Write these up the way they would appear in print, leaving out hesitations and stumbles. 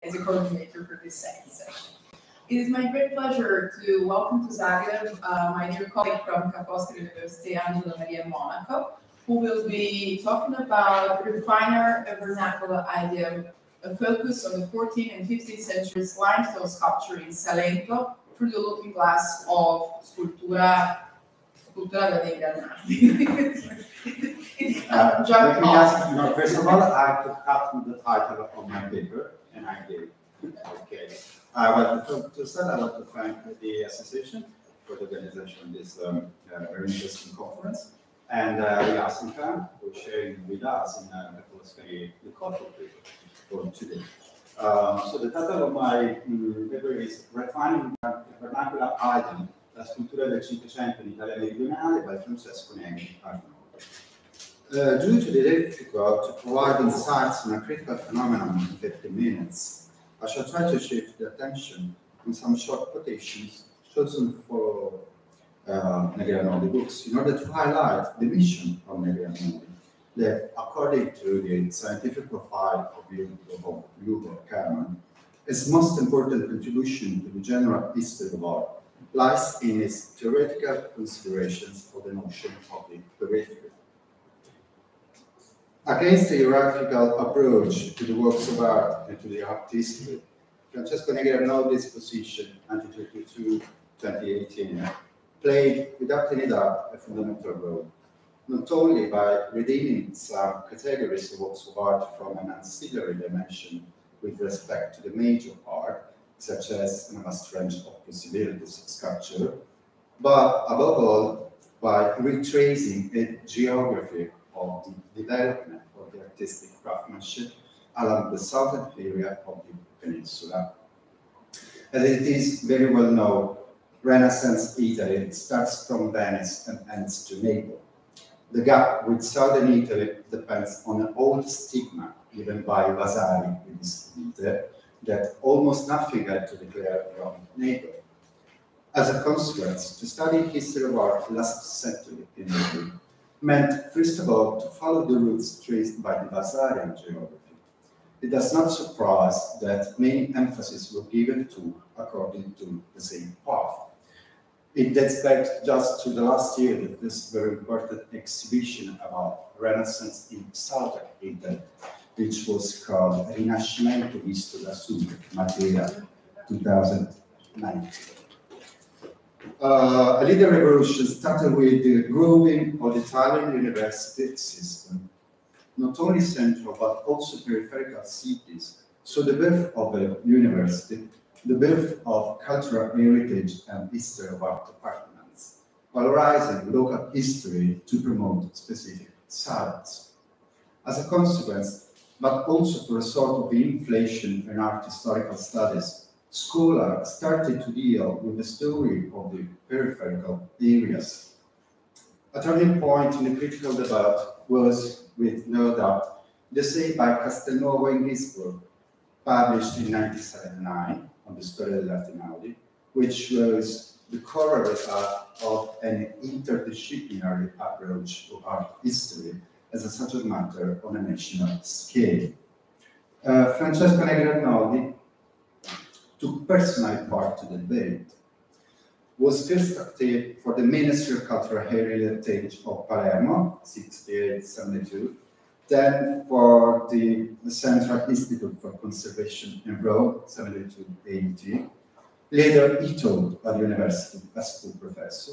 as a coordinator for this second session. It is my great pleasure to welcome to Zagreb my dear colleague from Caposca University, Angelo Maria Monaco, who will be talking about refiner a vernacular idiom, a focus on the 14th and 15th centuries limestone sculpture in Salento through the looking glass of Scultura del Cinquecento. Let me ask you, first of all, I have to cut the title of my paper, and I did. Okay. To start, I want to thank the association for the organization of this very interesting conference, and the Asinka for sharing with us in the cultural paper for today. So the title of my paper is Refining Vernacular Idiom, La Scultura del Cinquecento in Italia meridionale by Francesco Negri Arnoldi. Due to the difficulty to provide insights on a critical phenomenon in 50 minutes, I shall try to shift the attention on some short quotations chosen for Negri Arnoldi books in order to highlight the mission of Negri Arnoldi, that according to the scientific profile of Ljubo Karaman, his most important contribution to the general history of art lies in his theoretical considerations of the notion of the periphery. Against the hierarchical approach to the works of art and to the art history, Francesco Negri Arnoldi's position, 1922-2018, played without any doubt a fundamental role, not only by redeeming some categories of works of art from an ancillary dimension with respect to the major art, such as an vast range of possibilities of sculpture, but above all, by retracing a geography of the development of the artistic craftsmanship along the southern area of the peninsula. As it is very well known, Renaissance Italy starts from Venice and ends to Naples. The gap with southern Italy depends on an old stigma given by Vasari in his Vite that almost nothing had to declare from Naples. As a consequence, to study history of art last century in Italy meant, first of all, to follow the routes traced by the Vasarian geography. It does not surprise that many emphases were given to according to the same path. It dates back just to the last year that this very important exhibition about Renaissance in southern Italy, which was called Rinascimento visto da Sud, Matera 2019. A little revolution started with the growing of the Italian university system, not only central but also peripheral cities. So the birth of a university, the birth of cultural heritage and history of art departments, valorizing local history to promote specific science. As a consequence, but also for a sort of inflation in art historical studies, scholars started to deal with the story of the peripheral areas. A turning point in the critical debate was, with no doubt, the essay by Castelnuovo in Gisborne, published in 1979 on the Storia dell'arte Naudi, which was the core result of an interdisciplinary approach to art history as a subject matter on a national scale. Francesco Negri Arnoldi took personal part to the debate, was first active for the Ministry of Cultural Heritage of Palermo, 68-72, then for the Central Institute for Conservation in Rome, 72-80. Later, he taught at the university as full professor,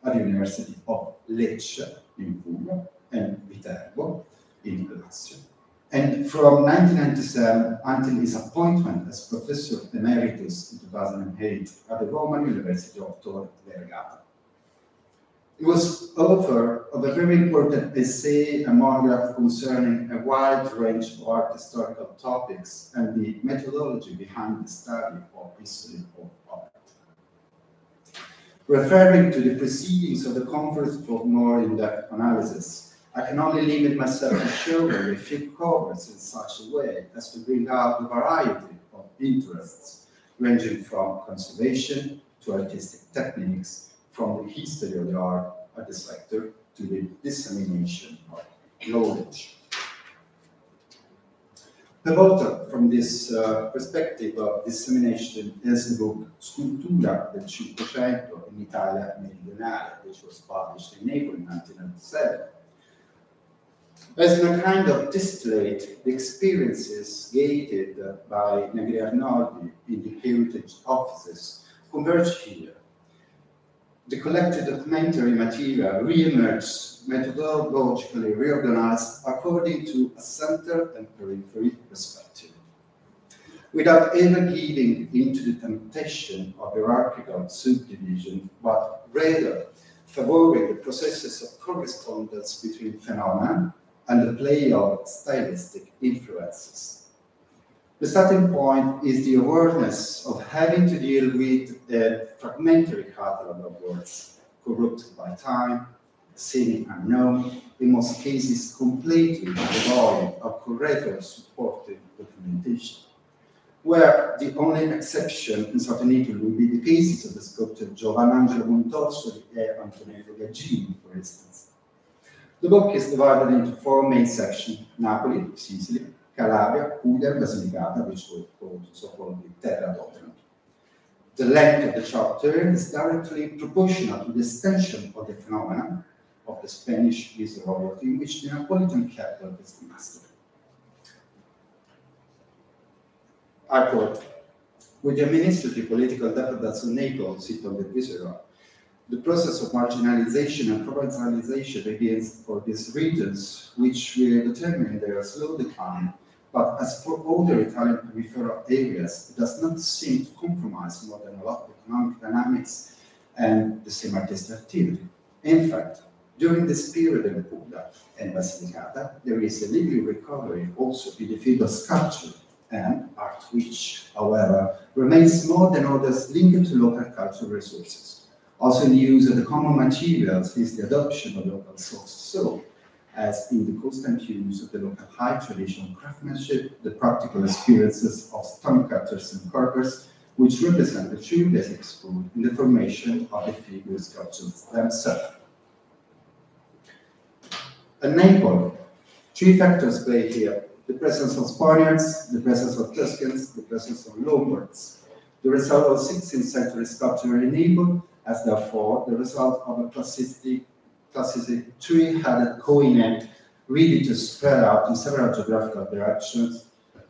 at the University of Lecce in Puglia and Viterbo in Lazio. And from 1997 until his appointment as Professor Emeritus in 2008 at the Roman University of Tor Vergata. He was author of a very important essay and monograph concerning a wide range of art historical topics and the methodology behind the study of history of art. Referring to the proceedings of the conference for more in-depth analysis, I can only limit myself to showing a few covers in such a way as to bring out the variety of interests, ranging from conservation to artistic techniques, from the history of the art at the sector to the dissemination of knowledge. Pivotal from this perspective of dissemination is the book Scultura del Cinquecento in Italia meridionale, which was published in April 1997. As in a kind of distillate, the experiences gated by Negri Arnoldi in the heritage offices converge here. The collected documentary material re-emerges methodologically reorganized according to a center and periphery perspective, without ever giving into the temptation of hierarchical subdivision, but rather favoring the processes of correspondence between phenomena and the play of stylistic influences. The starting point is the awareness of having to deal with a fragmentary catalogue of words, corrupted by time, seeming unknown, in most cases completely devoid of correct or supportive documentation, where the only exception in certain Italy will be the cases of the sculptor Angelo Maria and Antonello Gaggini, for instance. The book is divided into four main sections: Napoli, Sicily, Calabria, Puglia, and Basilicata, which was so-called the Terra d'Otranto. The length of the chapter is directly proportional to the extension of the phenomena of the Spanish viceroyalty in which the Napolitan capital is the master. I quote, with the administrative political dependence of Naples sit on the viceroy, the process of marginalization and provincialization begins for these regions, which will determine their slow decline. But as for other Italian peripheral areas, it does not seem to compromise more than a lot of economic dynamics and the same artistic activity. In fact, during this period in Puglia and Basilicata, there is a legal recovery also in the field of sculpture and art, which, however, remains more than others linked to local cultural resources. Also in the use of the common materials is the adoption of local sources. So, as in the constant use of the local high traditional craftsmanship, the practical experiences of stone cutters and carvers, which represent the true basic school in the formation of the figure sculptures themselves. At Naples, three factors play here: the presence of Spaniards, the presence of Tuscans, the presence of Lombards. The result of 16th century sculpture in Naples, as therefore the result of a classicity three-headed coined, ready to spread out in several geographical directions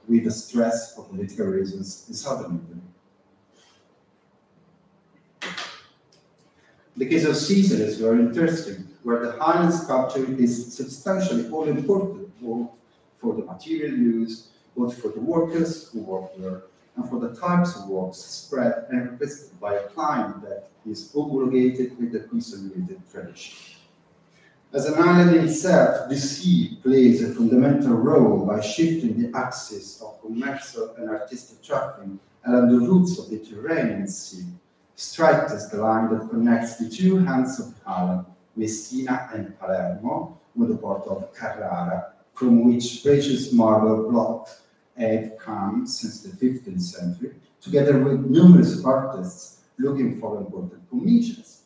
with the stress for political reasons in southern Italy. The case of Sicily is very interesting, where the Highland sculpture is substantially all important, both for the material used, both for the workers who work there, and for the types of works spread and requested by a client that is homologated with the consolidated tradition. As an island in itself, the sea plays a fundamental role by shifting the axis of commercial and artistic traffic along the routes of the Tyrrhenian Sea, straight as the line that connects the two ends of the island, Messina and Palermo, with the port of Carrara, from which precious marble blocks have come since the 15th century, together with numerous artists looking for important commissions.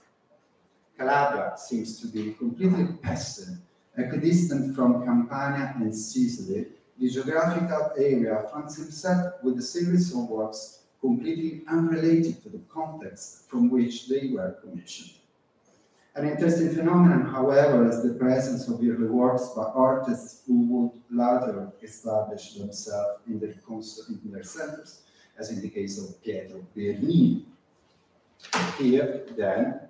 Calabria seems to be completely passive, equidistant from Campania and Sicily. The geographical area finds himself with a series of works completely unrelated to the context from which they were commissioned. An interesting phenomenon, however, is the presence of early works by artists who would later establish themselves in their centers, as in the case of Pietro Bernini. Here, then,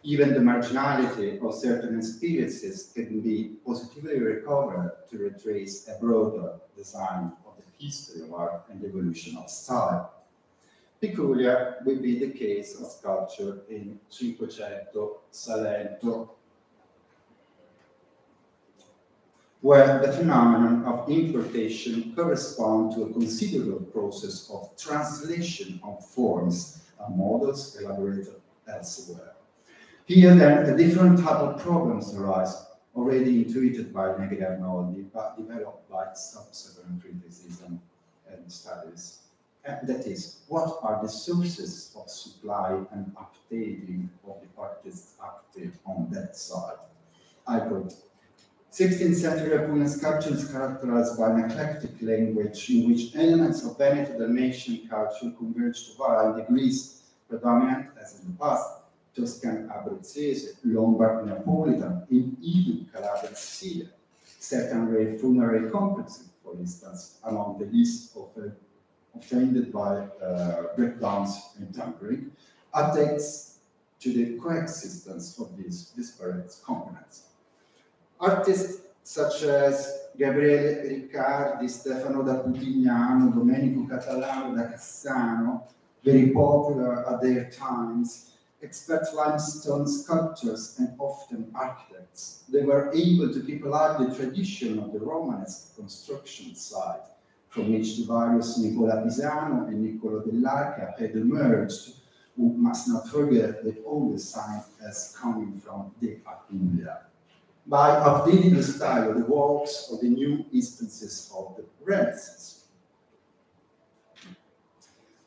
even the marginality of certain experiences can be positively recovered to retrace a broader design of the history of art and the evolution of style. Peculiar will be the case of sculpture in Cinquecento, Salento, where the phenomenon of importation corresponds to a considerable process of translation of forms and models elaborated elsewhere. Here, then, a different type of problems arise, already intuited by Negri Arnoldi, but developed by subsequent criticism and studies. And that is, what are the sources of supply and updating of the artists active on that side? I quote, 16th century Apulian sculpture is characterized by an eclectic language in which elements of Veneto Dalmatian culture converge to varying degrees, predominant, as in the past, Toscan Abruzzese, Lombard Neapolitan, and even Calabrian Sicilian. Certain rare funerary complexes, for instance, among the list of offended by breakdowns and tampering, attest to the coexistence of these disparate components. Artists such as Gabriele Riccardi, Stefano da Putignano, Domenico Catalano da Cassano, very popular at their times, expert limestone sculptors and often architects. They were able to keep alive the tradition of the Romanesque construction site, from which the various Nicola Pisano and Niccolo dell'Arca had emerged, who must not forget that all the sign as coming from the Apulia, by updating the style of the works of the new instances of the Renaissance.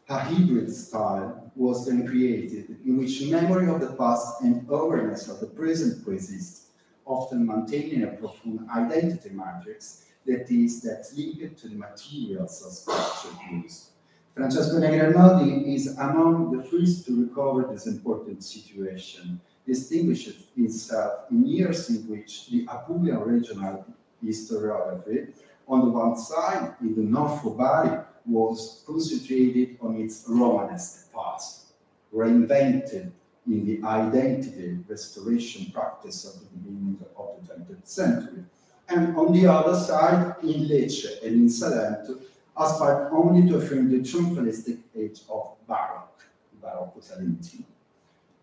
A hybrid style was then created in which memory of the past and awareness of the present coexist, often maintaining a profound identity matrix that linked to the materials of sculpture used. Francesco Negri Arnoldi is among the first to recover this important situation, distinguishes itself in years in which the Apulian regional historiography, on the one side, in the north of Bari, was concentrated on its Romanesque past, reinvented in the identity restoration practice of the beginning of the 20th century. And on the other side, in Lecce and in Salento, aspired only to affirm the triumphalistic age of Baroque, Barocco Salentino.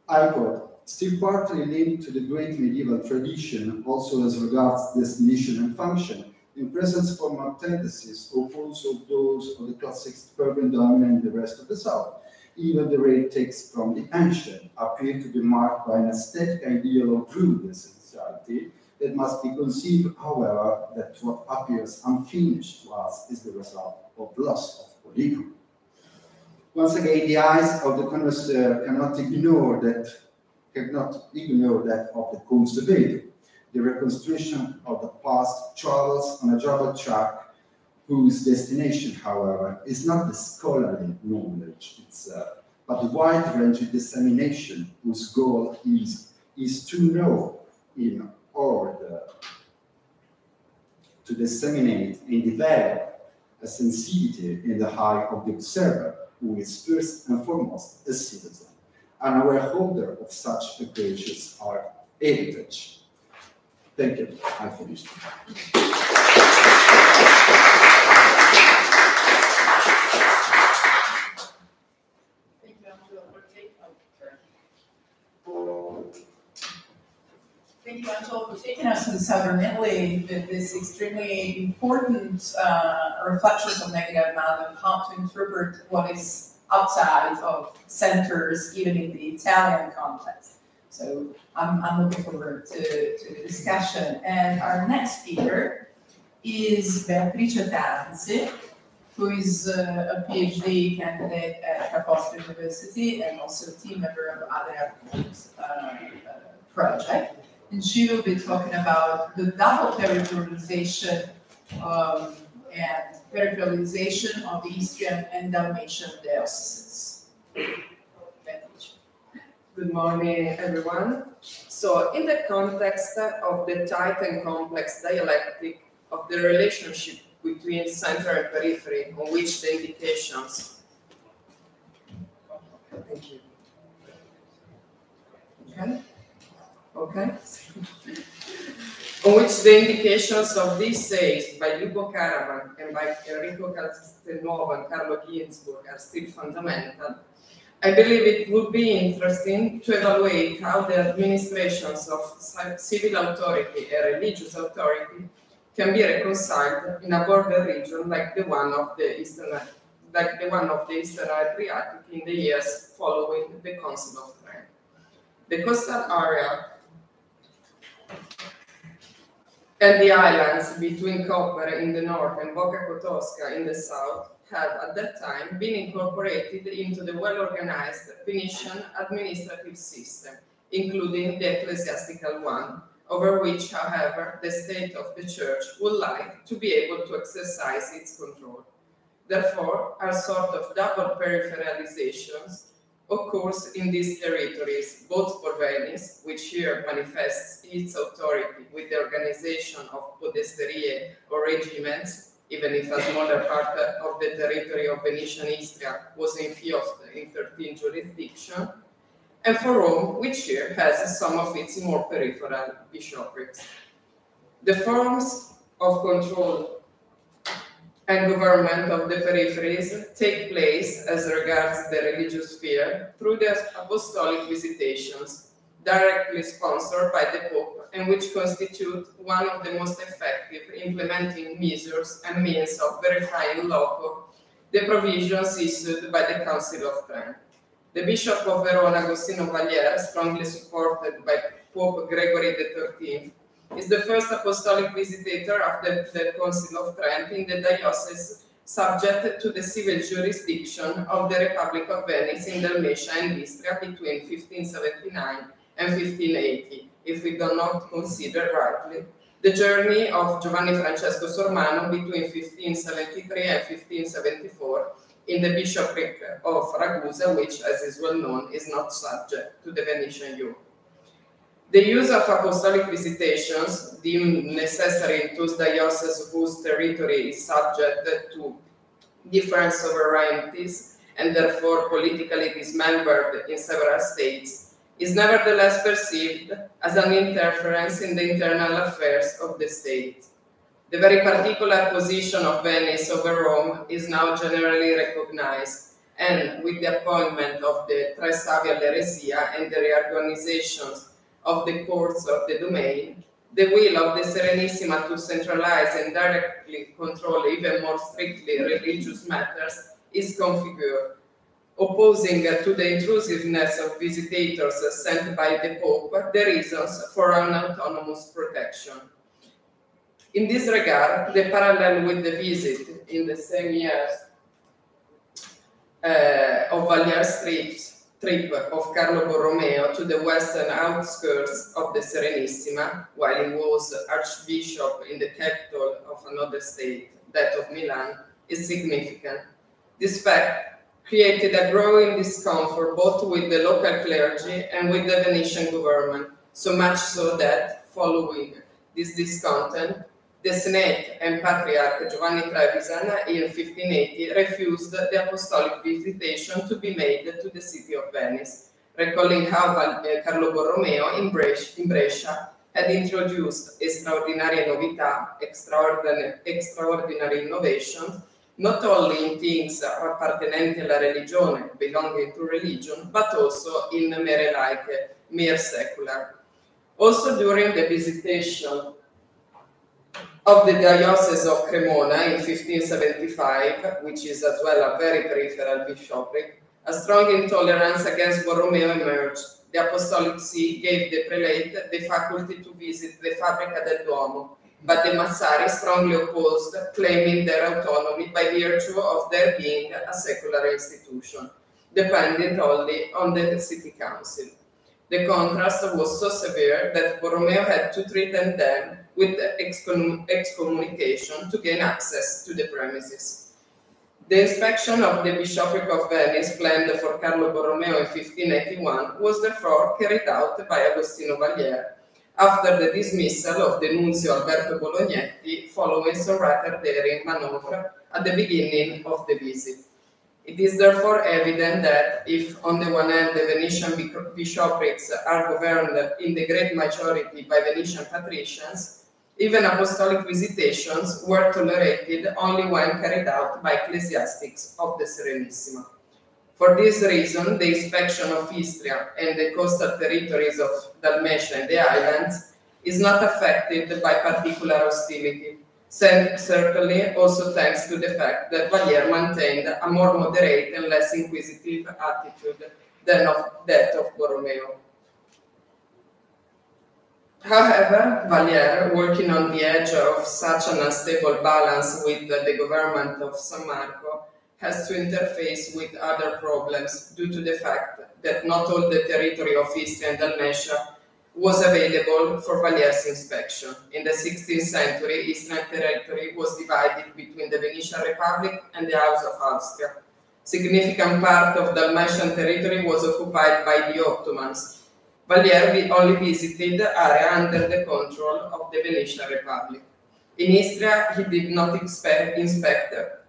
I quote, still partly linked to the great medieval tradition, also as regards destination and function, in presence formal tendencies opposed of those of the classic urban dominant in the rest of the South. Even the rare texts from the ancient appear to be marked by an aesthetic ideal of rudeness in society that must be conceived, however, that what appears unfinished to us is the result of loss of polygon. Once again, the eyes of the connoisseur cannot ignore that of the conservator. The reconstruction of the past travels on a travel track whose destination, however, is not the scholarly knowledge itself, but the wide-ranging dissemination whose goal is to know in order to disseminate and develop a sensitivity in the eye of the observer, who is first and foremost a citizen, and our holder of such a gracious art heritage. Thank you. I finished. Thank you, Angelo, for taking us to southern Italy with this extremely important reflections of Negri Arnoldi on how to interpret what is outside of centers, even in the Italian context. So I'm looking forward to the discussion. And our next speaker is Beatrice Tanzi, who is a PhD candidate at Ca' Foscari University and also a team member of other project. And she will be talking about the double territorialization and peripheralisation of the Istrian and Dalmatian dioceses. Good morning, everyone. So, in the context of the tight and complex dialectic of the relationship between center and periphery, on which the indications. Thank you. Okay. On which the indications of these essays by Ljubo Karaman and by Enrico Castelnuovo and Carlo Ginzburg are still fundamental, I believe it would be interesting to evaluate how the administrations of civil authority and religious authority can be reconciled in a border region like the one of the Eastern Adriatic in the years following the Council of Trent. The coastal area and the islands between Koper in the north and Boca Kotorska in the south have at that time been incorporated into the well-organized Venetian administrative system, including the ecclesiastical one, over which, however, the state of the Church would like to be able to exercise its control. Therefore, a sort of double peripheralizations occurs in these territories, both for Venice, which here manifests its authority with the organization of podesterie or regiments, even if a smaller part of the territory of Venetian Istria was infused in 13 jurisdictions, and for Rome, which here has some of its more peripheral bishoprics. The forms of control and government of the peripheries take place as regards the religious sphere through the apostolic visitations, directly sponsored by the Pope, and which constitute one of the most effective implementing measures and means of verifying loco the provisions issued by the Council of Trent. The Bishop of Verona, Agostino Valier, strongly supported by Pope Gregory XIII, is the first apostolic visitator of the Council of Trent in the diocese subject to the civil jurisdiction of the Republic of Venice in Dalmatia and Istria between 1579 and 1580, if we do not consider rightly the journey of Giovanni Francesco Sormano between 1573 and 1574 in the Bishopric of Ragusa, which, as is well known, is not subject to the Venetian yoke. The use of apostolic visitations, deemed necessary in those dioceses whose territory is subject to different sovereignties and therefore politically dismembered in several states, is nevertheless perceived as an interference in the internal affairs of the state. The very particular position of Venice over Rome is now generally recognized, and with the appointment of the Tres Savia l'Eresia and the reorganizations of the courts of the domain, the will of the Serenissima to centralize and directly control even more strictly religious matters is configured, opposing to the intrusiveness of visitators sent by the Pope the reasons for an autonomous protection. In this regard, the parallel with the visit in the same years of Valier's trip of Carlo Borromeo to the western outskirts of the Serenissima, while he was Archbishop in the capital of another state, that of Milan, is significant. This fact created a growing discomfort both with the local clergy and with the Venetian government, so much so that, following this discontent, the Senate and Patriarch Giovanni Trevisan in 1580 refused the apostolic visitation to be made to the city of Venice, recalling how Carlo Borromeo in Brescia had introduced extraordinarie novità, extraordinary innovations, not only in things appartenenti alla religione, belonging to religion, but also in mere secular. Also during the visitation of the Diocese of Cremona in 1575, which is as well a very peripheral bishopric, a strong intolerance against Borromeo emerged. The Apostolic See gave the prelate the faculty to visit the Fabbrica del Duomo, but the Massari strongly opposed, claiming their autonomy by virtue of their being a secular institution, dependent only on the city council. The contrast was so severe that Borromeo had to threaten them with excommunication to gain access to the premises. The inspection of the Bishopric of Venice planned for Carlo Borromeo in 1581 was therefore carried out by Agostino Valier, after the dismissal of the Nunzio Alberto Bolognetti following some rather daring maneuver at the beginning of the visit. It is therefore evident that if, on the one hand, the Venetian bishoprics are governed in the great majority by Venetian patricians, even apostolic visitations were tolerated only when carried out by ecclesiastics of the Serenissima. For this reason, the inspection of Istria and the coastal territories of Dalmatia and the islands is not affected by particular hostility, certainly also thanks to the fact that Valier maintained a more moderate and less inquisitive attitude than that of Borromeo. However, Valier, working on the edge of such an unstable balance with the government of San Marco, has to interface with other problems due to the fact that not all the territory of Istria and Dalmatia was available for Valier's inspection. In the 16th century, Eastern territory was divided between the Venetian Republic and the House of Austria. Significant part of Dalmatian territory was occupied by the Ottomans. Valier only visited the area under the control of the Venetian Republic. In Istria, he did not inspect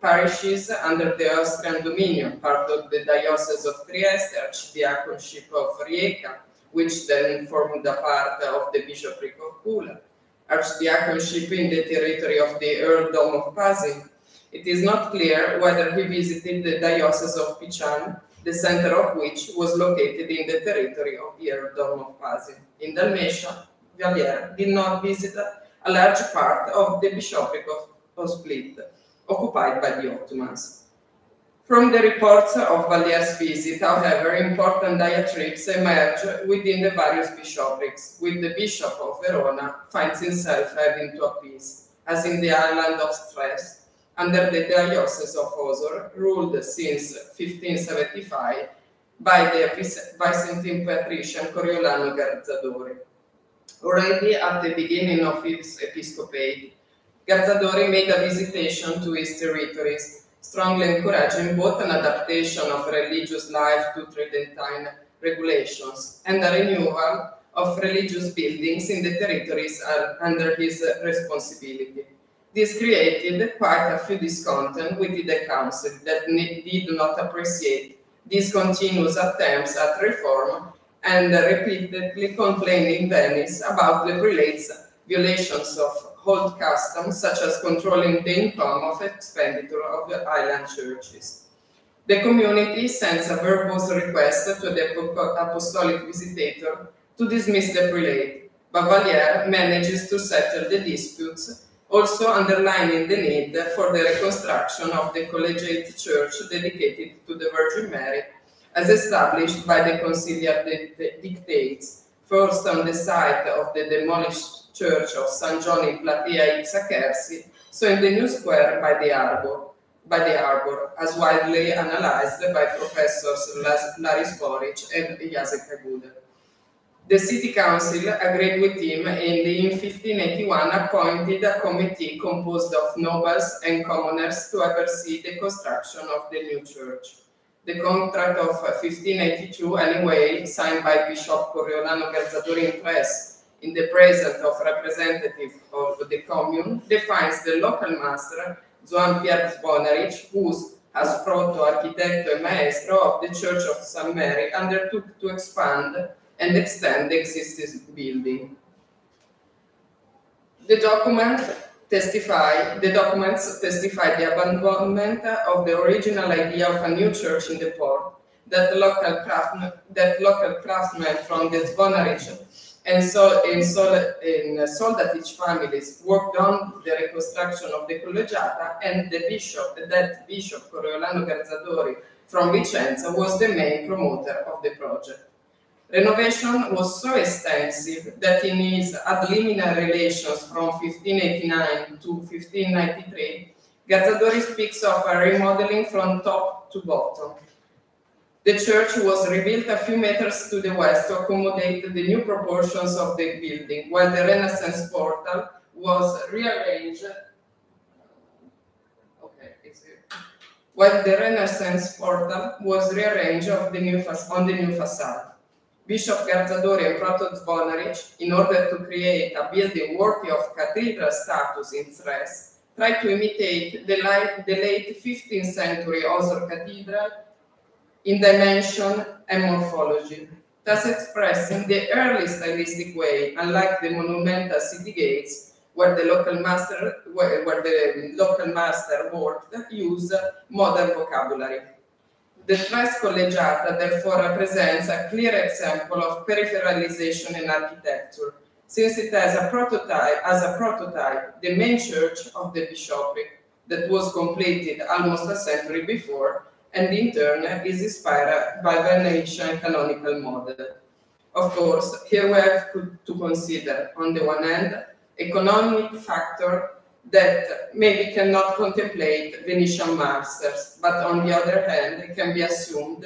parishes under the Austrian dominion, part of the Diocese of Trieste, Archdiaconship of Rijeka, which then formed a part of the Bishopric of Pula, Archdiaconship in the territory of the Earldom of Pazin. It is not clear whether he visited the Diocese of Pican, the center of which was located in the territory of the Earldom of Pazin. In Dalmatia, Valier did not visit a large part of the Bishopric of Split, occupied by the Ottomans. From the reports of Valier's visit, however, important diatribes emerge within the various bishoprics, with the Bishop of Verona finds himself having to appease, as in the island of Stress, under the Diocese of Osor, ruled since 1575 by the Byzantine patrician Coriolano Garzadori. Already at the beginning of his episcopate, Garzadori made a visitation to his territories, strongly encouraging both an adaptation of religious life to Tridentine regulations and a renewal of religious buildings in the territories under his responsibility. This created quite a few discontent within the council that did not appreciate these continuous attempts at reform and repeatedly complained in Venice about the prelates' violations of old customs, such as controlling the income of expenditure of the island churches. The community sends a verbose request to the apostolic visitator to dismiss the prelate, but Valier manages to settle the disputes, also underlining the need for the reconstruction of the collegiate church dedicated to the Virgin Mary, as established by the conciliar dictates, first on the site of the demolished church of San John in Platea Ipsa Chersi, so in the new square by the harbor, as widely analyzed by professors Laris Boric and Jacek Aguda. The city council agreed with him and in 1581 appointed a committee composed of nobles and commoners to oversee the construction of the new church. The contract of 1582, anyway, signed by Bishop Coriolano Garzadori in press in the presence of representatives of the commune, defines the local master, Joan Pier Zvonaric, who, as proto-architetto e maestro of the Church of St. Mary, undertook to expand and extend the existing building. The documents testify the abandonment of the original idea of a new church in the port, that local craftsmen from the Zvonaric and Soldatich families worked on the reconstruction of the Collegiata, and that Bishop Coriolano Garzadori from Vicenza was the main promoter of the project. Renovation was so extensive that in his ad limina relations from 1589 to 1593, Garzadori speaks of a remodeling from top to bottom. The church was rebuilt a few meters to the west to accommodate the new proportions of the building, while the Renaissance portal was rearranged. On the new facade. Bishop Garzadori and Proto Zvonaric, in order to create a building worthy of cathedral status in Tres, tried to imitate the late 15th century Osor Cathedral in dimension and morphology, thus expressing the early stylistic way, unlike the monumental city gates, where the local master worked, use modern vocabulary. The Tres Collegiata therefore represents a clear example of peripheralisation in architecture, since it has a prototype, the main church of the bishopric that was completed almost a century before, and in turn is inspired by Venetian canonical model. Of course, here we have to consider, on the one hand, economic factor that maybe cannot contemplate Venetian masters, but on the other hand, it can be assumed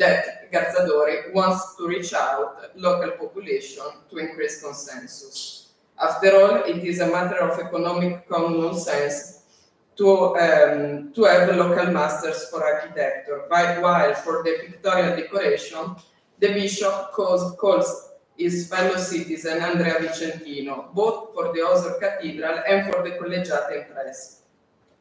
that Gazzadori wants to reach out local population to increase consensus. After all, it is a matter of economic common sense to have local masters for architecture, while for the pictorial decoration, the bishop calls his fellow citizen Andrea Vicentino, both for the Osor Cathedral and for the Collegiate Impress.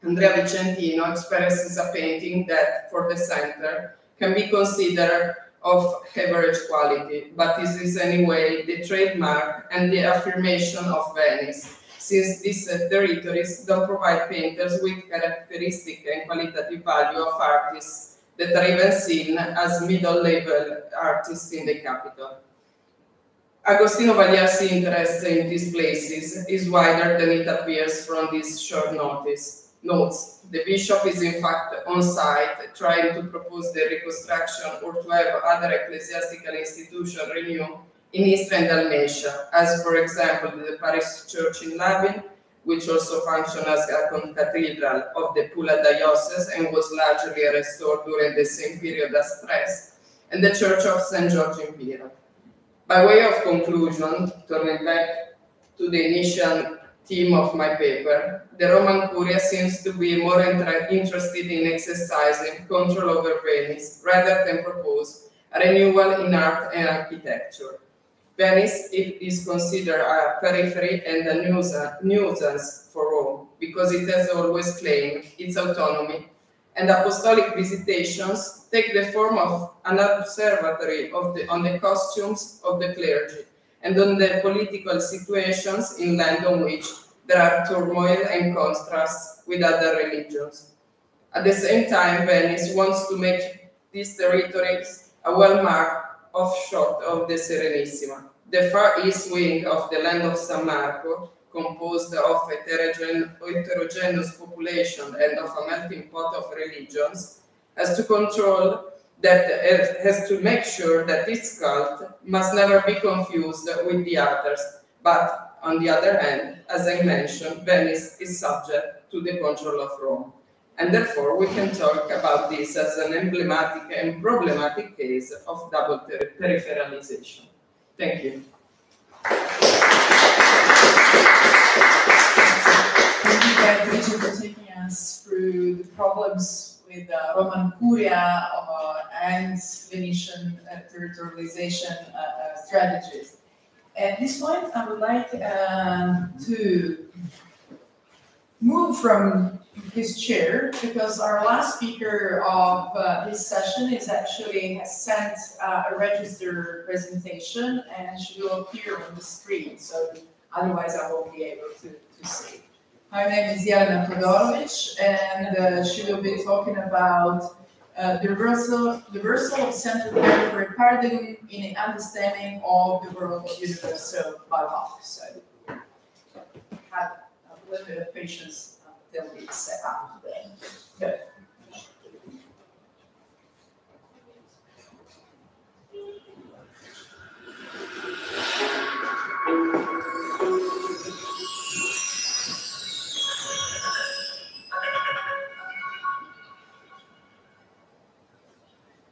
Andrea Vicentino expresses a painting that, for the center, can be considered of average quality, but this is anyway the trademark and the affirmation of Venice, since these territories don't provide painters with characteristic and qualitative value of artists that are even seen as middle-level artists in the capital. Agostino Vagliar's interest in these places is wider than it appears from these short notes. The bishop is in fact on site trying to propose the reconstruction or to have other ecclesiastical institutions renewed in Istrian and Dalmatia, as for example the parish church in Labin, which also functioned as a cathedral of the Pula diocese and was largely restored during the same period as Tres, and the church of St. George in Pira. By way of conclusion, turning back to the initial theme of my paper, the Roman Curia seems to be more interested in exercising control over Venice rather than propose a renewal in art and architecture. Venice is considered a periphery and a nuisance for Rome because it has always claimed its autonomy, and apostolic visitations take the form of an observatory on the costumes of the clergy and on the political situations in land on which there are turmoil and contrasts with other religions. At the same time, Venice wants to make these territories a well-marked offshoot of the Serenissima. The far east wing of the land of San Marco, composed of a heterogeneous population and of a melting pot of religions, has to make sure that its cult must never be confused with the others. But on the other hand, as I mentioned, Venice is subject to the control of Rome. And therefore, we can talk about this as an emblematic and problematic case of double peripheralisation. Thank you. Thank you, Beatrice, for taking us through the problems with Roman Curia and Venetian territorialization strategies. At this point, I would like to move from his chair because our last speaker of this session has sent a registered presentation and she will appear on the screen, so otherwise I won't be able to see. Her name is Jelena Todorović, and she will be talking about the reversal of central periphery paradigm in an understanding of the world of Universal Baroque. So have a little bit of patience until we set up today. Good.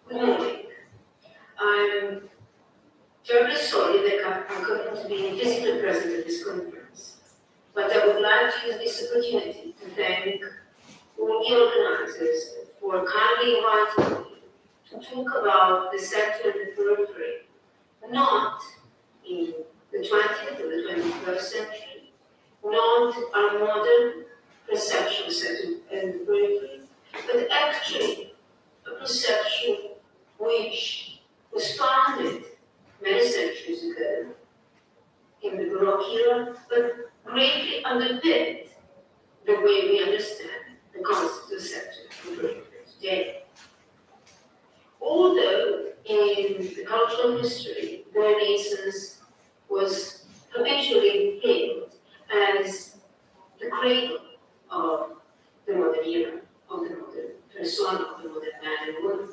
Good morning. I'm terribly sorry that I couldn't be physically present at this conference, but I would like to use this opportunity to thank all the organizers for kindly inviting me to talk about the center and the periphery, not in the 20th or the 21st century, not our modern perception of center and the periphery, but actually a perception which was founded many centuries ago in the Baroque era, but greatly underpinned the way we understand the concept of center and periphery today. Although in the cultural history, the Renaissance was habitually hailed as the cradle of the modern era, of the modern persona, of the modern man and woman.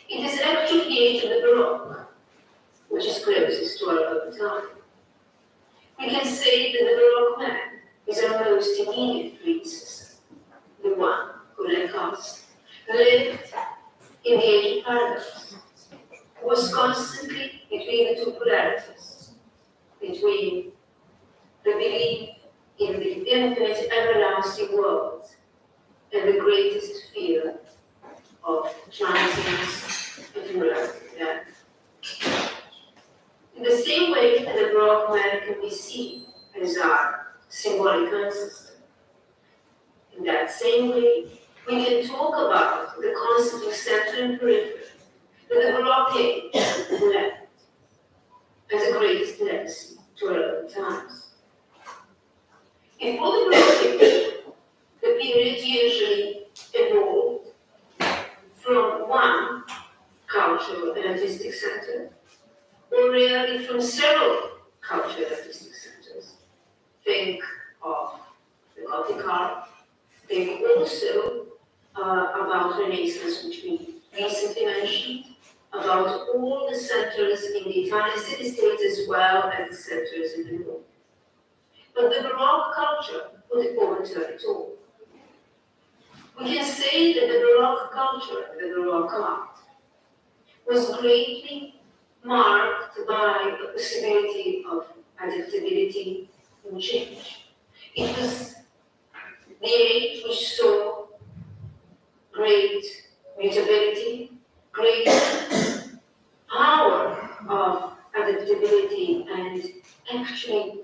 It is actually the age of the Baroque, which is closest to our own time. We can say that the Baroque man is our most immediate predecessor, the one who, like us, lived in the age of paradox, was constantly between the two polarities, between the belief in the infinite everlasting world and the greatest fear of transience and death. In the same way that the Baroque man can be seen as our symbolic ancestor, in that same way, we can talk about the concept of center and periphery that the Baroque age left as the greatest legacy to our own times. Before the Baroque age, the period usually evolved from one cultural and artistic center, or rarely from several cultural and artistic centers. Think of the Gothic art. Think also about Renaissance, which we recently mentioned, about all the centers in the Italian city-states as well as the centers in the north. But the Baroque culture would overturn it all. We can say that the Baroque culture, the Baroque art, was greatly marked by the possibility of adaptability and change. It was the age which saw great mutability, great power of adaptability, and actually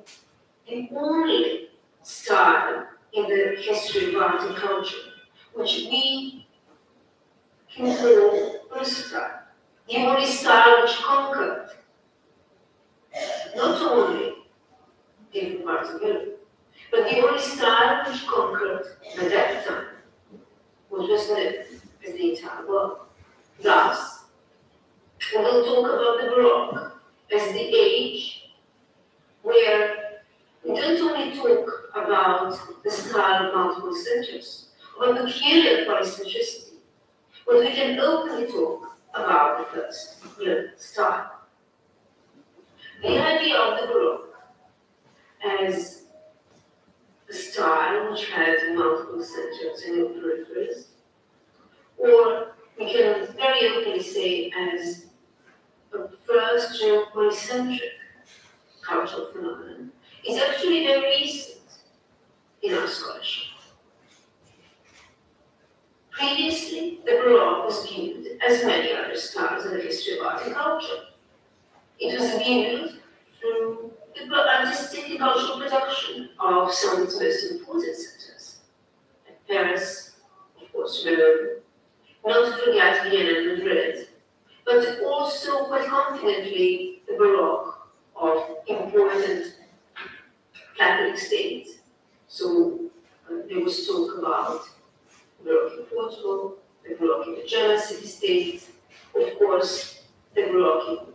the only style in the history of art and culture which we can call versatile. The only style which conquered not only different parts of Europe, but the only style which conquered at that time what was known as the entire world. Thus, we will talk about the Baroque as the age where we don't only talk about the style of multiple centers, or peculiar polycentricity, but we can openly talk about the first style. The idea of the Baroque as a style which had multiple centers and no peripheries, or we can very openly say as a first polycentric cultural phenomenon, is actually very recent in our scholarship. Previously, the Baroque was viewed as many other styles in the history of art and culture. It was viewed through the artistic and cultural production of some of its most important centers. Paris, of course, Rome, not to forget Vienna and Madrid, but also quite confidently the Baroque of important Catholic states. So there was talk about the Baroque in Portugal, the Baroque in the German city-states, of course, the Baroque in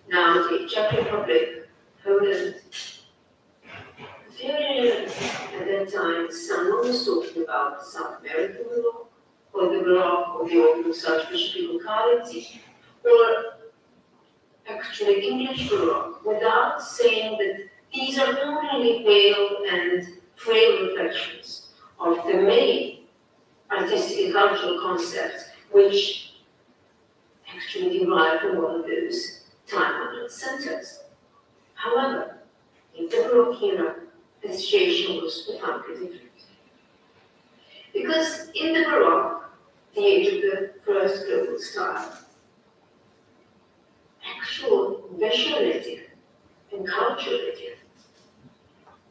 now the Czech Republic, Poland. Very at that time, someone was talking about the South American Baroque, or the Baroque of the Orthodox Archbishop locality, or actually English Baroque, without saying that these are only pale and frail reflections of the many artistic and cultural concepts which actually derive from one of those time-honored centers. However, in the Baroque era, the situation was profoundly different. Because in the Baroque, the age of the first global style, actual visual idiom and cultural idiom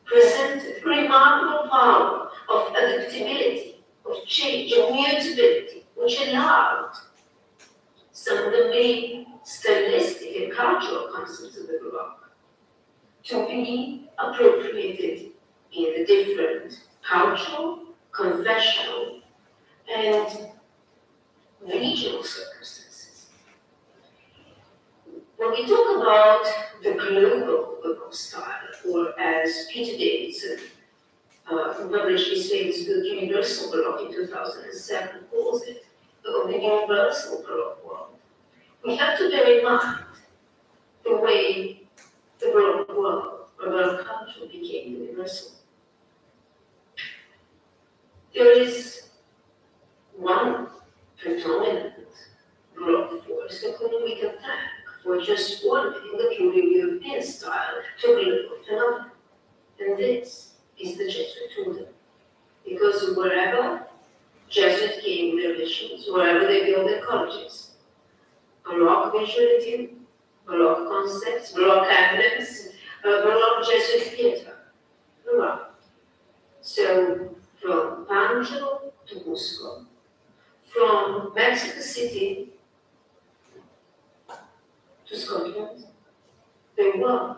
presented remarkable power of adaptability, of change, of mutability, which allowed some of the main stylistic and cultural concepts of the Baroque to be appropriated in the different cultural, confessional, and regional circumstances. When we talk about the global Baroque style, or as Peter Davidson, who published his famous book Universal Baroque in 2007, calls it, the Universal Baroque world, we have to bear in mind the way the Baroque world, or Baroque culture, became universal. There is one predominant worst whom we can thank for just warming the purely European style to political phenomena. And this is the Jesuit order. Because wherever Jesuits came with their missions, wherever they built their colleges, Baroque visuality, Baroque concepts, Baroque emblems, Baroque Jesuit theatre, Baroque. So from Angelo to Cusco, from Mexico City to Scotland, there were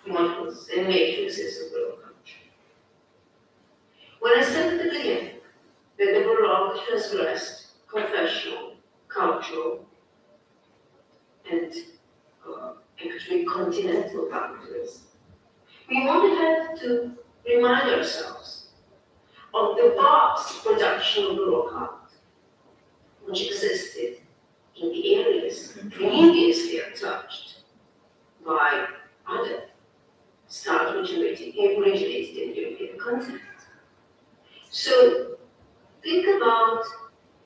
models and matrices of Baroque culture. When I said at the beginning that the Baroque transgressed confessional, cultural, and actually continental boundaries, we only have to remind ourselves of the vast production of Baroque art, which existed in the areas previously untouched by other styles originated in the European continent. So think about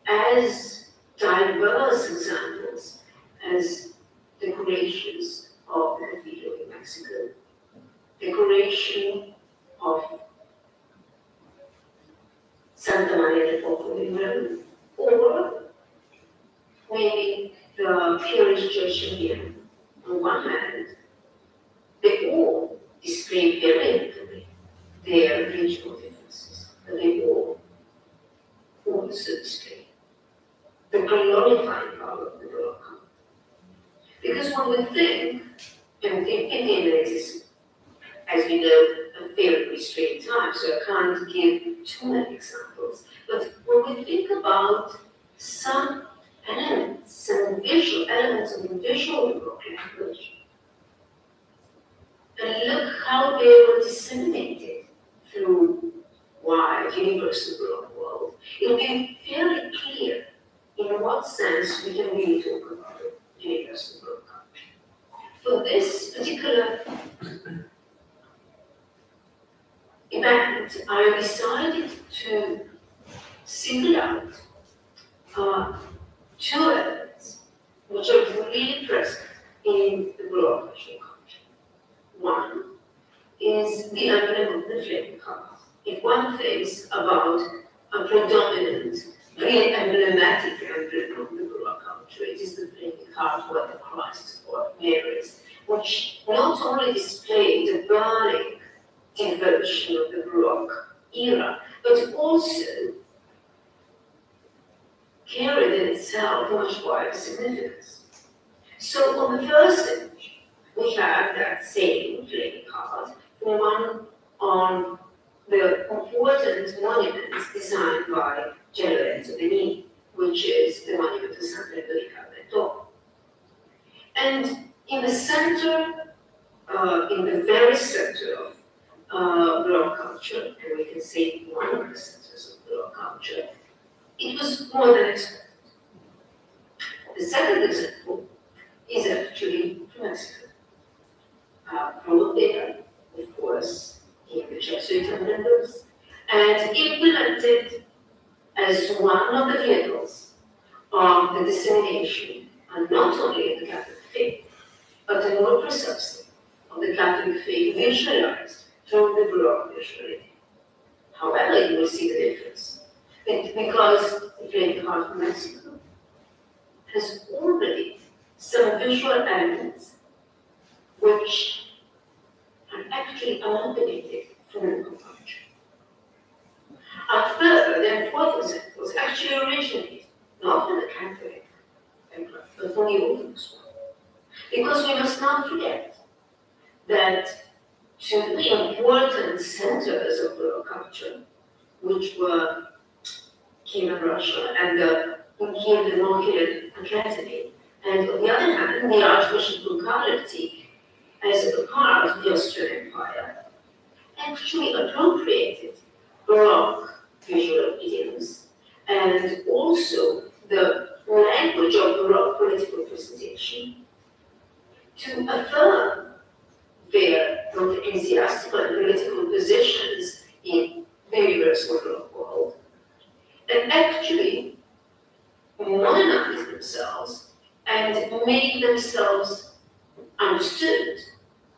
as diverse examples as decorations of the cathedral in Mexico, decoration of Santa Maria del Popolo in Rome, or maybe the Parish Church of Vienna. On one hand, they all display very vividly their regional differences, but they all also display the glorifying power of the Baroque art. Because when we think, and thinking that is, as we know, a very restrained time, so I can't give too many examples, but when we think about some elements, some visual elements of the visual Baroque language, and look how they were disseminated through wide, universal Baroque world, it will be very clear in what sense we can really talk about universal Baroque culture. For this particular event, I decided to single out two elements which are really present in the Baroque visual culture. One is the emblem of the flaming heart. If one thinks about a predominant, really emblematic emblem of the Baroque culture, it is the flaming heart where the Christ or Mary's, which not only displayed the burning devotion of the Baroque era, but also carried in itself a much wider significance. So on the first image, we have that same flaming heart, the one on the important monuments designed by Jelena Todorović, which is the monument to Salento. And in the center, in the very center of Baroque culture, and we can say one of the centers of Baroque culture, it was more than expected. The second example is actually from Mexico. From there, of course, in the Jesuit members, and implemented as one of the vehicles of the dissemination, and not only of the Catholic faith, but more precisely of the Catholic faith visualized through the Baroque visuality. However, you will see the difference. Because the flaming heart of Mexico has already some visual elements which are actually amalgamated from the culture. A third and fourth examples actually originated not from the Catholic emperor, but from the Orthodox one. Because we must not forget that two important centers of Baroque culture, which were Kiev and Russia and the Kiev the Mohican Academy, and on the other hand, the Archbishop of Bucharest, as a part of the Austrian Empire, actually appropriated Baroque visual idioms and also the language of Baroque political presentation to affirm their both ecclesiastical and political positions in the universal Baroque world. And actually, not themselves and made themselves understood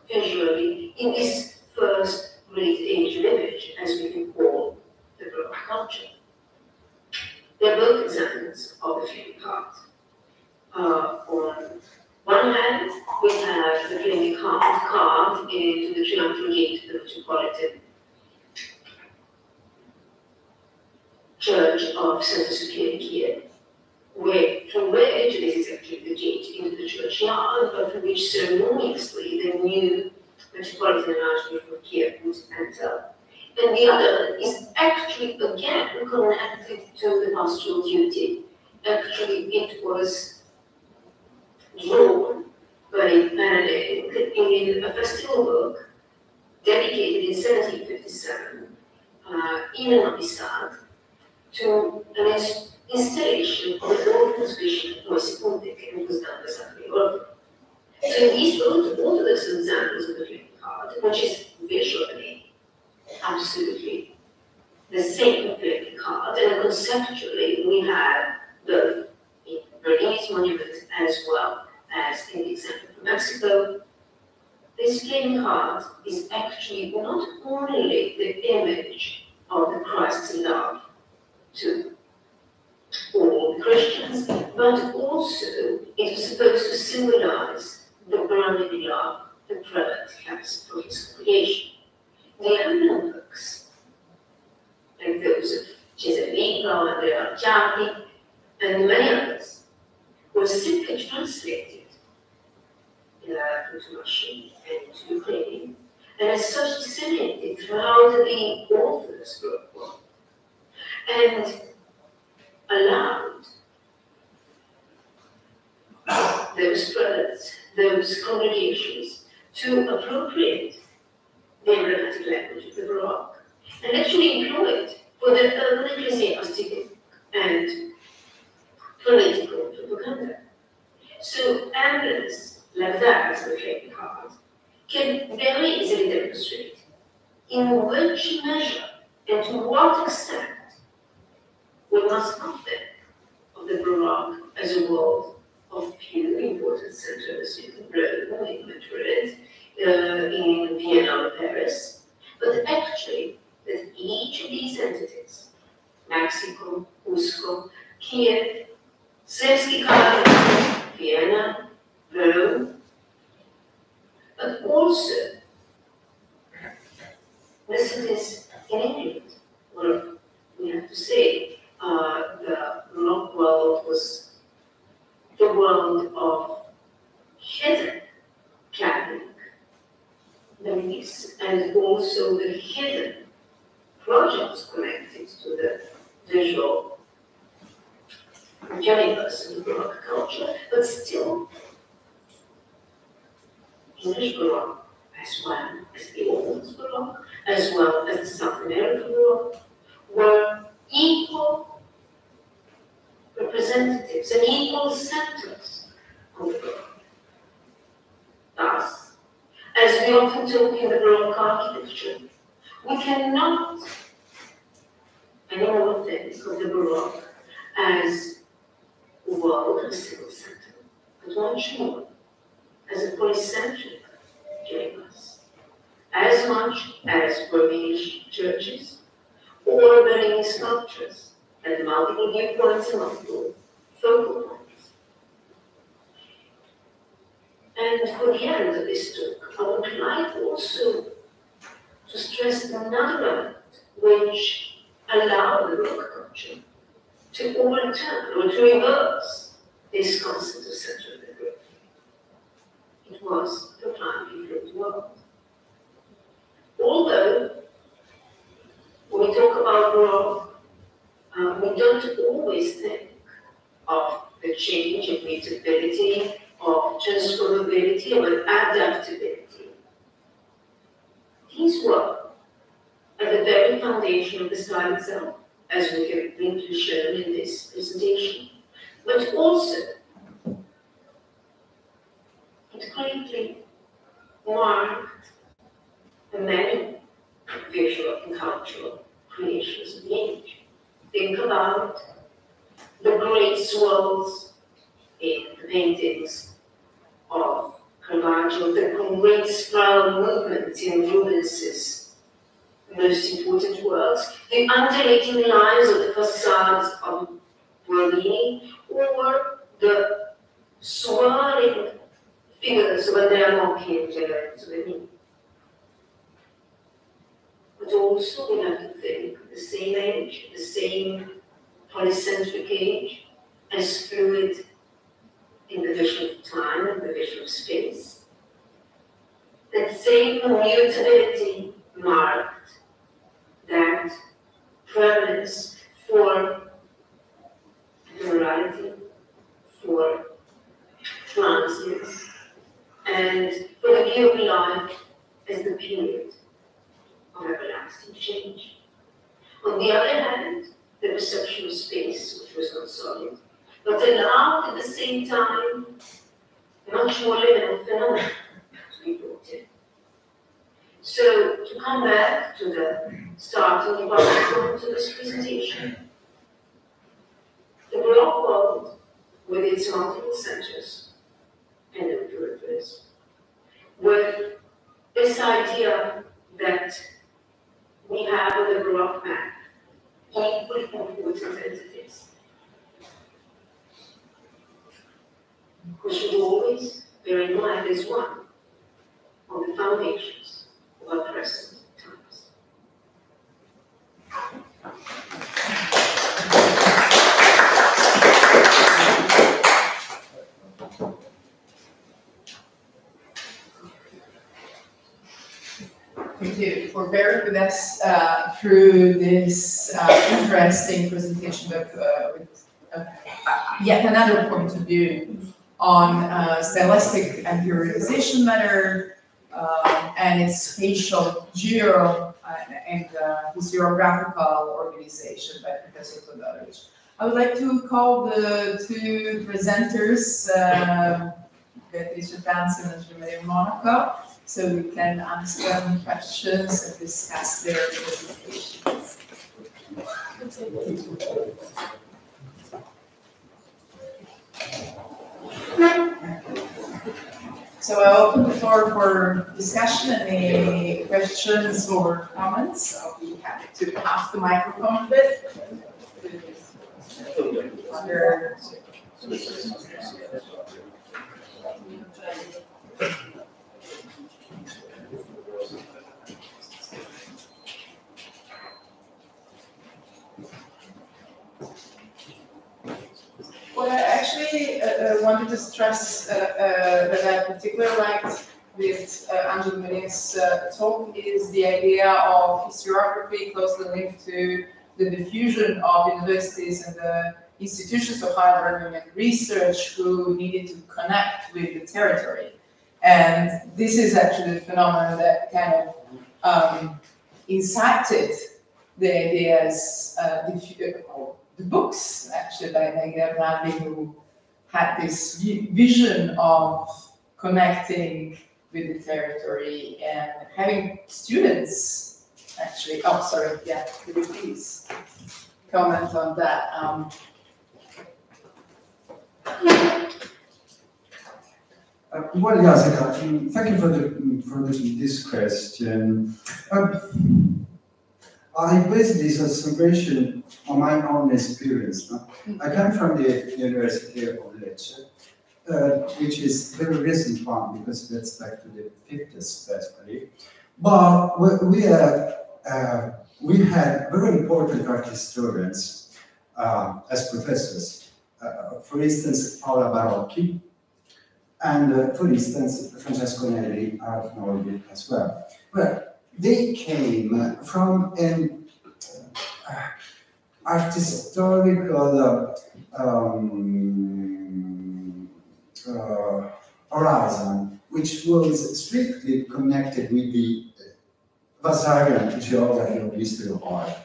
visually in this first great age of image, as we can call the Baroque culture. They're both examples of the flaming heart. On one hand, we have the flaming heart carved into the triumphal gate of the Metropolitan Church of Santa Sofia in Kiev, from where this is actually the gate into the churchyard, but from which ceremoniously the new Metropolitan Archbishop of Kiev would enter. And the other is actually again connected to the pastoral duty. Actually, it was drawn by Bana in a festival book dedicated in 1757 in Novi Sad to an installation of the Orthodox Bishop Moisipundik, and it was done by Zachary Orthodox. So these both Orthodox examples of the flaming heart, which is visually absolutely the same flaming heart, and conceptually we have both in Bernese monuments as well as in the example from Mexico. This flaming heart is actually not only the image of the Christ's love to all Christians, but also it was supposed to symbolize the brotherly love the prelate has for his congregation. The emblem books, like those of Cesarino, Andrea Arciati, and many others, were simply translated into Russian and into Ukrainian, and as such disseminated throughout the Orthodox world, and allowed those prelates, those congregations, to appropriate the emblematic language of the Baroque, and actually employ it for their own ecclesiastic and political propaganda. So emblems like that, as the flaming heart, can very easily demonstrate in which measure and to what extent we must not think of the Baroque as a world of few important centers in Rome, in Madrid, in Vienna or Paris, but actually that each of these entities, Mexico, Cusco, Kiev, Sremski Karlovac, Vienna, Rome, but also the cities in England, where we have to say the Baroque world was the world of hidden Catholic beliefs and also the hidden projects connected to the visual universe of the Baroque culture, but still English Baroque, as well as the Orthodox Baroque, as well as the South American Baroque, were equal representatives and equal centers of the Baroque. Thus, as we often talk in the Baroque architecture, we cannot anymore think of the Baroque as a world of a single center, but much more as a polycentric universe, as much as Burmese churches or Bernese sculptures and multiple viewpoints and multiple focal points. And for the end of this talk, I would like also to stress another element which allowed the Baroque culture to overturn or to reverse this concept of center of the group. It was the profoundly fluid world. Although, when we talk about Baroque, we don't always think of the change of mutability, of transformability, of adaptability. These were at the very foundation of the style itself, as we have briefly shown in this presentation, but also it greatly marked the many visual and cultural creations of the age. Think about the great swirls the paintings of Caravaggio, the great spiral movement in Rubens's most important works, the undulating lines of the facades of Bernini, or the swirling figures when they are mocking Bernini. But also we have to think of the same age, the same polycentric age, as fluid in the vision of time and the vision of space. That same mutability marked that prevalence for plurality, for transience, and for the view of life as the period of everlasting change. On the other hand, the perception of space, which was not solid, but allowed at the same time much more liminal phenomena to be brought in. So, to come back to the starting point of this presentation, the Baroque world, with its multiple centers and the peripheries, with this idea that we have on the Baroque map equally important entities, we should always bear in mind as one of the foundations of our present times. Thank you for bearing with us through this interesting presentation with yet another point of view on stylistic and periodization matter and its spatial, geo, and historiographical organization by Professor Todorović. I would like to call the two presenters, Beatrice Tanzi and Angelo Maria Monaco, so we can ask them questions and discuss their presentations. So I open the floor for discussion. Any questions or comments? I'll be happy to pass the microphone a bit. What I actually wanted to stress that I particularly liked with Angelo Maria's talk is the idea of historiography closely linked to the diffusion of universities and the institutions of higher learning and research who needed to connect with the territory. And this is actually the phenomenon that kind of incited the ideas, the books actually by Negri Arnoldi, who had this vision of connecting with the territory and having students actually. Oh, sorry. Yeah, could you please comment on that? Well, Jessica, thank you for this question. I based this observation on my own experience. No? I come from the University of Lecce, which is a very recent one because it dates back to the 50s, basically. But we had very important art historians as professors. For instance, Paola Barocchi, and for instance, Francesco Negri Arnoldi as well. Well, they came from an art historical horizon, which was strictly connected with the Vasarian geography of history of art.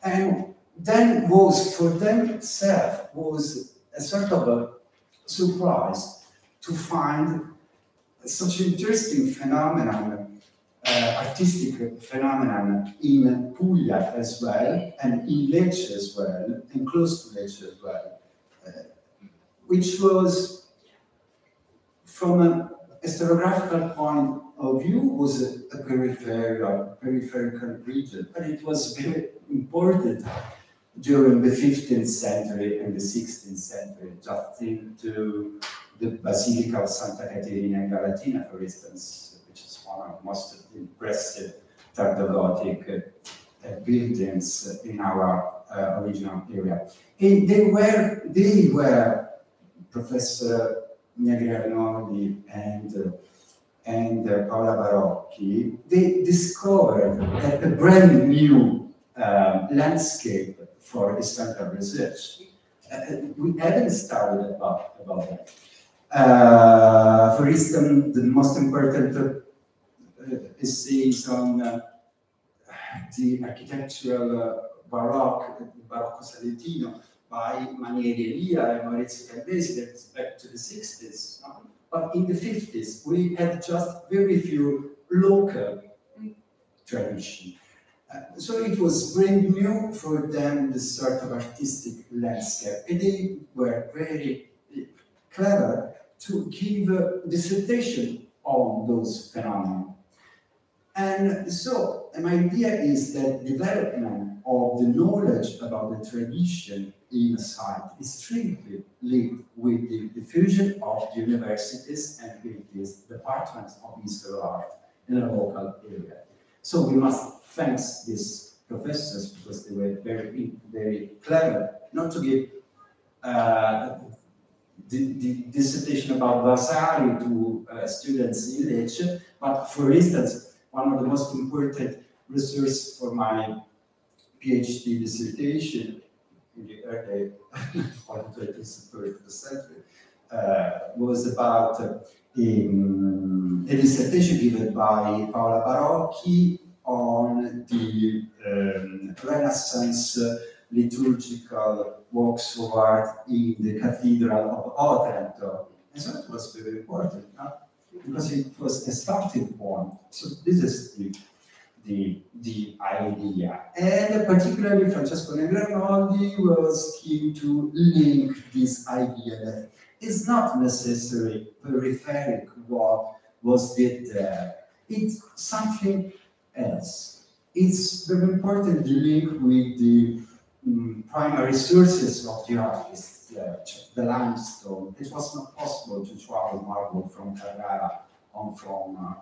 And then was, for themselves, was a sort of a surprise to find such interesting phenomenon, artistic phenomenon in Puglia as well, and in Lecce as well, and close to Lecce as well, which was from a historiographical point of view, was a peripheral region, but it was very important during the 15th century and the 16th century. Just think to the Basilica of Santa Caterina in Galatina, for instance, which is one of the most impressive Gothic buildings in our original area. And they were Professor Negri Arnoldi and Paola Barocchi. They discovered a brand new landscape for historical research. We haven't studied about that. For instance, the most important essays on the architectural Barocco Salentino by Manieri Elia and Maurizio Caldesi, that's back to the 60s. But in the 50s, we had just very few local traditions. So it was brand new for them, this sort of artistic landscape. And they were very clever to give a dissertation on those phenomena. And so my idea is that development of the knowledge about the tradition in a site is strictly linked with the diffusion of the universities and with these departments of history of art in a local area. So we must thank these professors because they were very, very clever, not to give the dissertation about Vasari to students in Lecce, but for instance, one of the most important resources for my PhD dissertation in the early 20th century was about a dissertation given by Paola Barocchi on the Renaissance liturgical works of art in the Cathedral of Otranto. And so it was very important, because it was a starting point. So this is the idea. And particularly Francesco Negri Arnoldi was keen to link this idea that it's not necessarily periphery what was did there. It's something else. It's very important to link with the primary sources of the artist. The limestone. It was not possible to travel marble from Carrara or from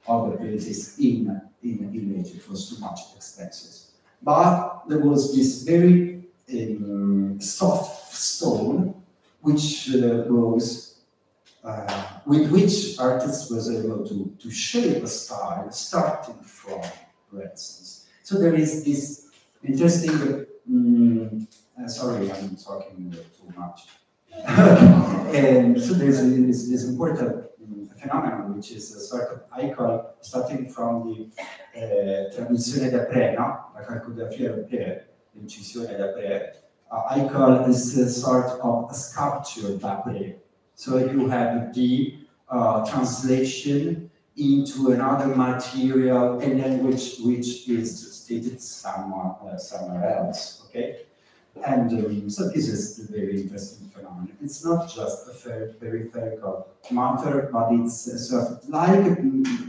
other places in Lecce. It was too much expensive. But there was this very soft stone which was with which artists was able to shape a style starting from Renaissance. So there is this interesting. Sorry, I'm talking too much. And so there's this important phenomenon, which is a sort of icon starting from the traduzione d'Après, no? La calcografia europea, l'incisione d'Après. Icon is a sort of a sculpture d'Après. So you have the translation into another material and then which is stated somewhere else, okay? And so this is the very interesting phenomenon. It's not just a peripheral matter, but it's a sort of like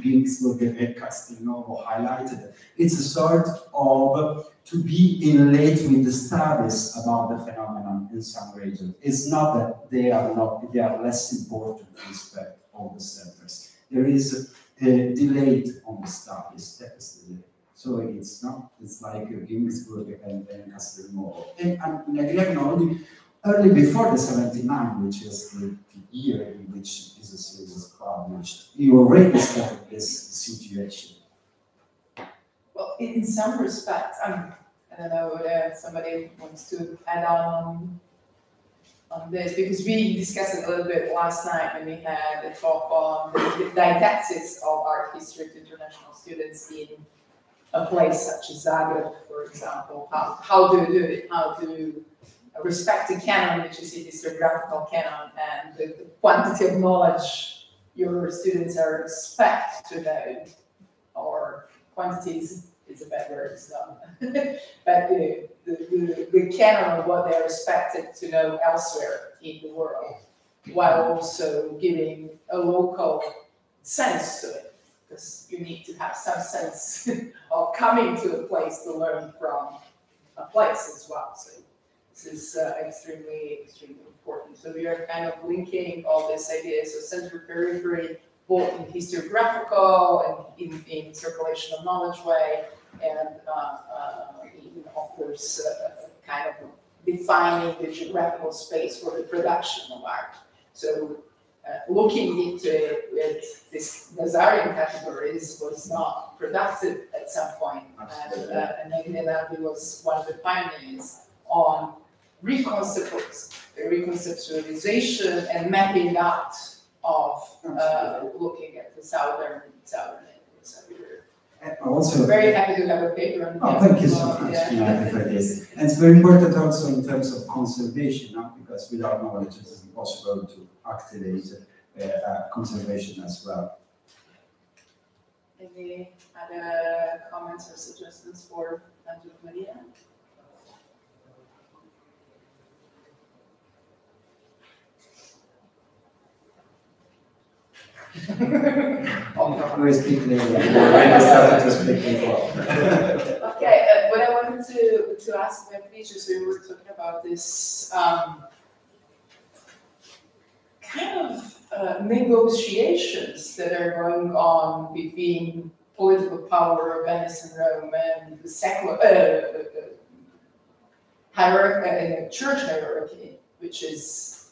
Ginsburg and Castelnuovo highlighted. It's a sort of to be in late with the studies about the phenomenon in some region. It's not that they are less important with respect of the centers. There is a delay on the studies. That is the delay. So it's not, it's like Ginsburg and Castelnuovo. And Negri Arnoldi, early before the 79, which is the year in which this essay was published, he already started this situation. Well, in some respects, I don't know whether somebody wants to add on this, because we discussed it a little bit last night when we had a talk on the didactics of art history to international students in a place such as Zagreb, for example. How do you do it? How to respect the canon, which is a historiographical canon, and the quantity of knowledge your students are expect to know, or quantities is a bad word, so. But the canon of what they're expected to know elsewhere in the world. while also giving a local sense to it, because you need to have some sense of coming to a place to learn from a place as well. So this is extremely important. So we are kind of linking all these ideas of center periphery, both in historiographical and in circulation of knowledge way, and of course, kind of defining the geographical space for the production of art. So looking into it with these Nazarian categories was not productive at some point. And Negri was one of the pioneers on reconceptualization and mapping out of looking at the southern neighborhoods everywhere. Also, very happy to have a paper on that. Thank you so much, yeah, for this. And it's very important also in terms of conservation, because without knowledge it is impossible to activate conservation as well. Any other comments or suggestions for Angelo Maria? We speak later. I started to speak before. Okay, what I wanted to ask Beatrice, we were talking about this kind of negotiations that are going on between political power of Venice and Rome and the secular hierarchy, church hierarchy, which is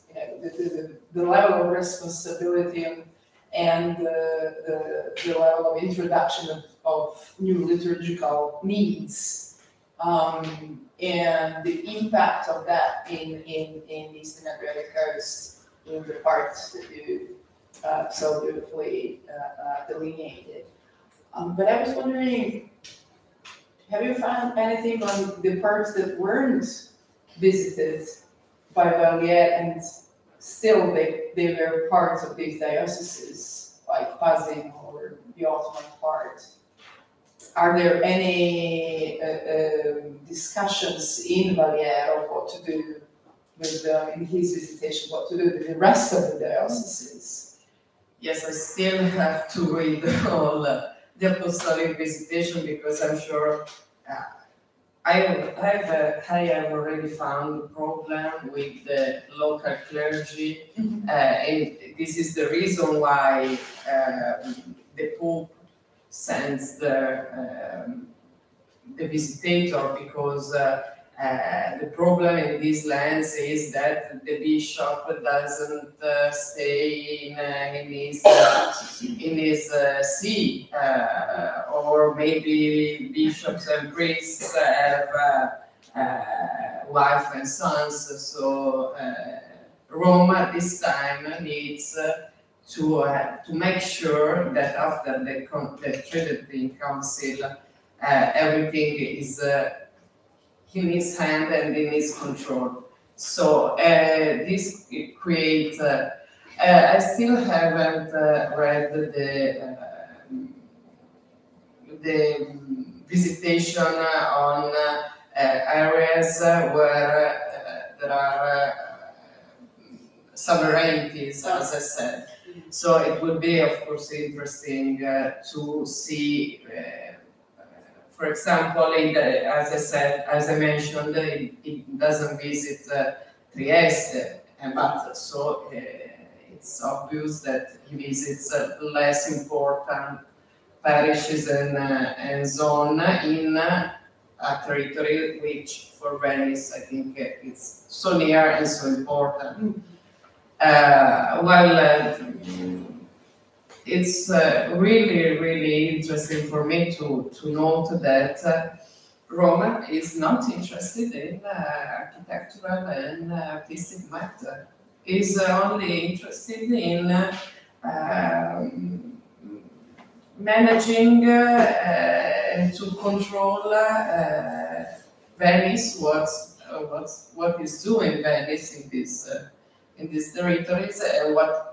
the level of responsibility and the level of introduction of new liturgical needs, and the impact of that in Eastern Adriatic coast, in the parts that you so beautifully delineated. But I was wondering, have you found anything on the parts that weren't visited by Valier and still they were parts of these dioceses, like Pazin or the Ottoman part? Are there any discussions in Valier of what to do with in his visitation, what to do with the rest of the dioceses? Yes, I still have to read all the apostolic visitation, because I'm sure I have already found a problem with the local clergy, and this is the reason why the Pope sends the visitator, because the problem in these lands is that the bishop doesn't stay in his see, or maybe bishops and priests have wife and sons. So Rome at this time needs to make sure that after the Tridentine Council, everything is in his hand and in his control. So this creates. I still haven't read the visitation on areas where there are sovereignties, as I said. So it will be, of course, interesting to see. For example, as I mentioned, it doesn't visit Trieste, but so it's obvious that he visits less important parishes and zone in a territory which, for Venice, I think it's so near and so important. It's really, really interesting for me to note that Rome is not interested in architectural and artistic matter. Is only interested in managing and to control Venice, what is doing Venice in these territories, and what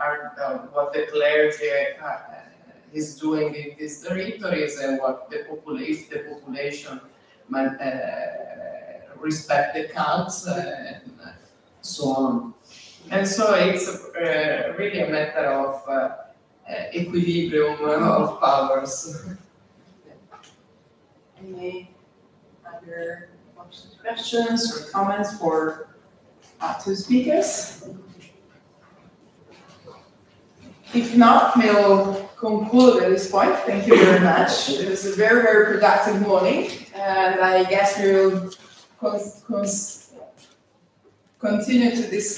the clergy is doing in these territories, and what the population respect the cults and so on. And so it's really a matter of equilibrium of powers. Any other questions or comments for two speakers? If not, we'll conclude at this point. Thank you very much. It was a very, very productive morning, and I guess we'll continue to discuss